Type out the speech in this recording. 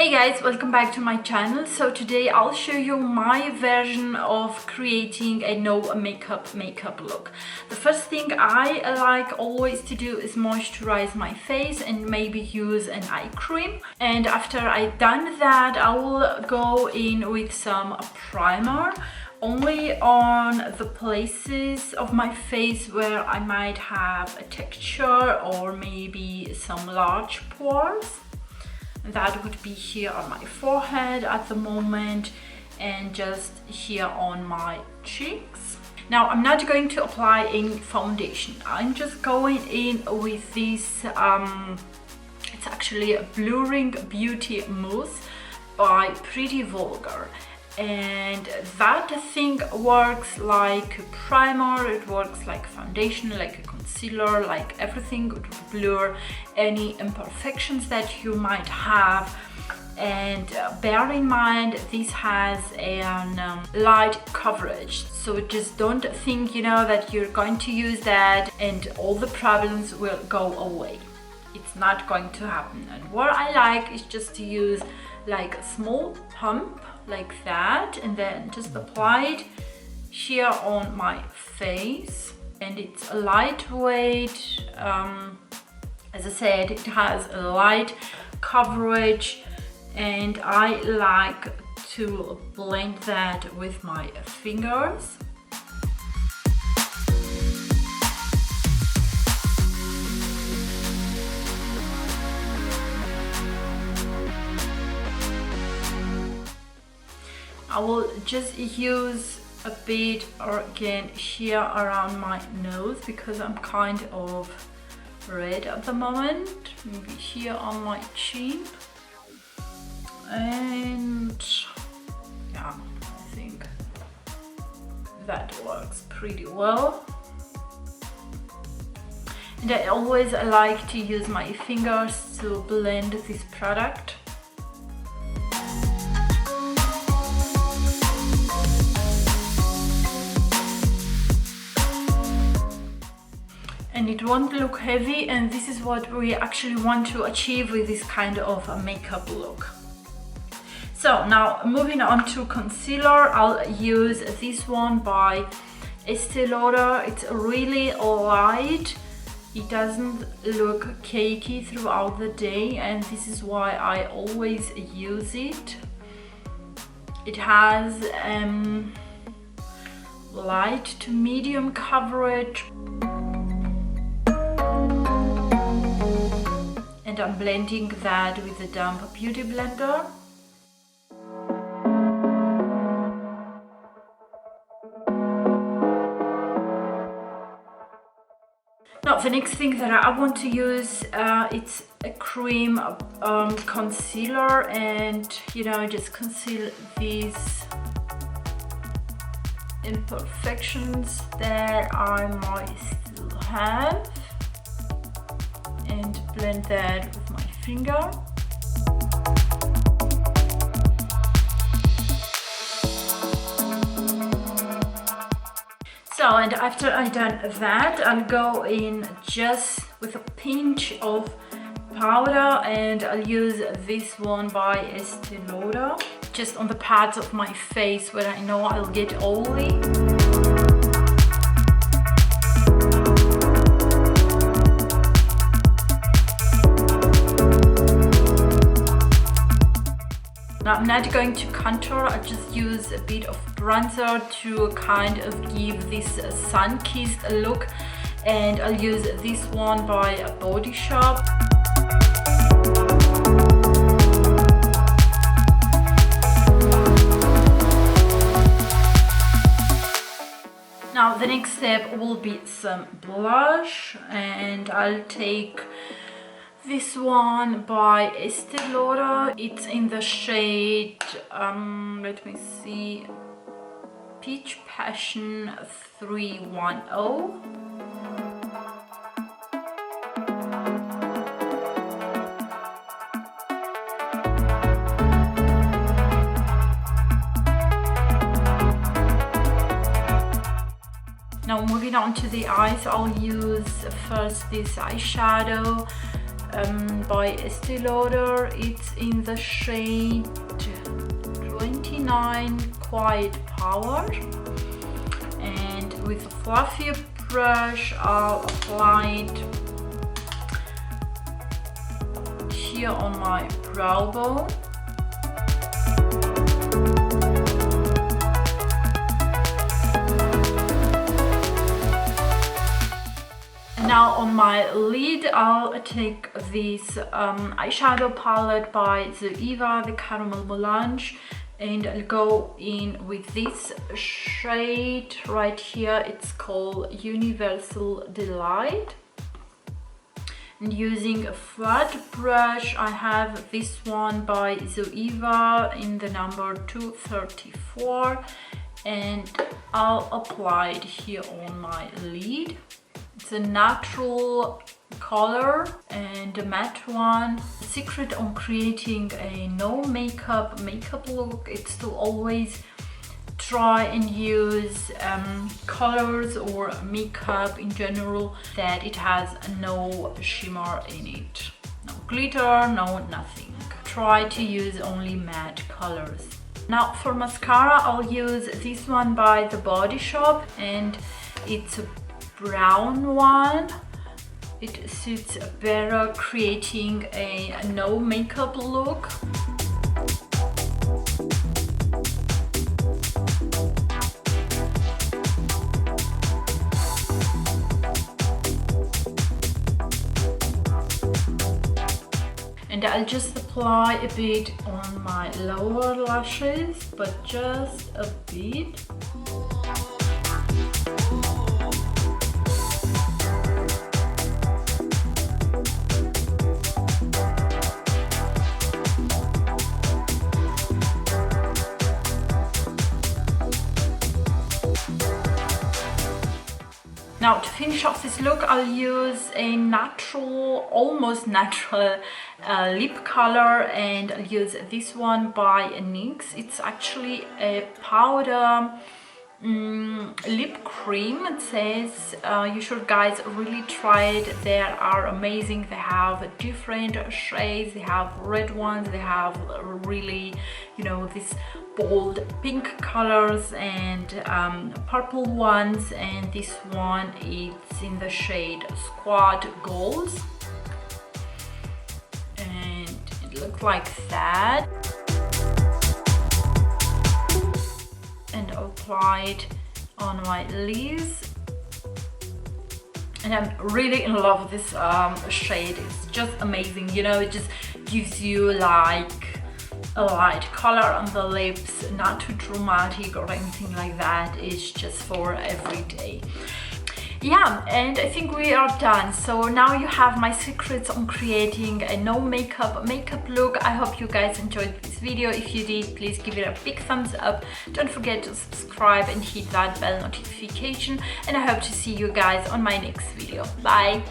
Hey guys, welcome back to my channel. So today I'll show you my version of creating a no makeup look. The first thing I like always to do is moisturize my face and maybe use an eye cream. And after I've done that, I will go in with some primer only on the places of my face where I might have a texture or maybe some large pores. That would be here on my forehead at the moment and just here on my cheeks. Now I'm not going to apply any foundation. I'm just going in with this, it's actually a Blurring Beauty Mousse by Pretty Vulgar. And that thing works like a primer, it works like foundation, like a concealer, like everything to blur any imperfections that you might have. And bear in mind, this has a light coverage, so just don't think that you're going to use that and all the problems will go away. It's not going to happen. And what I like is just to use like a small pump like that and then just apply it here on my face. And it's a lightweight, as I said, it has a light coverage and I like to blend that with my fingers. I will just use a bit again here around my nose because I'm kind of red at the moment. Maybe here on my chin. And yeah, I think that works pretty well. And I always like to use my fingers to blend this product. And it won't look heavy, and this is what we actually want to achieve with this kind of a makeup look. So now moving on to concealer, I'll use this one by Estee Lauder. It's really light, it doesn't look cakey throughout the day, and this is why I always use it. It has light to medium coverage. And I'm blending that with the damp beauty blender. Now the next thing that I want to use, it's a cream concealer, and just conceal these imperfections that I might still have. And blend that with my finger. So, and after I've done that, I'll go in just with a pinch of powder, and I'll use this one by Estee Lauder, just on the parts of my face where I know I'll get oily. Now I'm not going to contour, I just use a bit of bronzer to kind of give this sun-kissed look, and I'll use this one by Body Shop. Now the next step will be some blush, and I'll take this one by Estee Lauder. It's in the shade, let me see, Peach Passion 310. Now moving on to the eyes, I'll use first this eyeshadow by Estee Lauder. It's in the shade 29 Quiet Power, and with a fluffier brush I'll apply it here on my brow bone. Now on my lid, I'll take this eyeshadow palette by Zoeva, the Caramel Melange, and I'll go in with this shade right here. It's called Universal Delight. And using a flat brush, I have this one by Zoeva in the number 234, and I'll apply it here on my lid. It's a natural color and a matte one. The secret on creating a no makeup look is to always try and use colors or makeup in general that it has no shimmer in it. No glitter, no nothing. Try to use only matte colors. Now for mascara, I'll use this one by The Body Shop, and it's a brown one. It suits better creating a no makeup look. And I'll just apply a bit on my lower lashes, but just a bit. Now to finish off this look, I'll use a natural, almost natural lip color, and I'll use this one by NYX. It's actually a powder lip cream. It says you should guys really try it. They are amazing. They have different shades. They have red ones, they have really, you know, this bold pink colors, and purple ones, and this one is in the shade Squad Goals, and it looks like that. And I'll apply it on my lids, and I'm really in love with this shade. It's just amazing, you know, it just gives you like a light color on the lips, not too dramatic or anything like that. It's just for every day. Yeah, and I think we are done. So now you have my secrets on creating a no makeup look. I hope you guys enjoyed this video. If you did, please give it a big thumbs up. Don't forget to subscribe and hit that bell notification, and I hope to see you guys on my next video. Bye.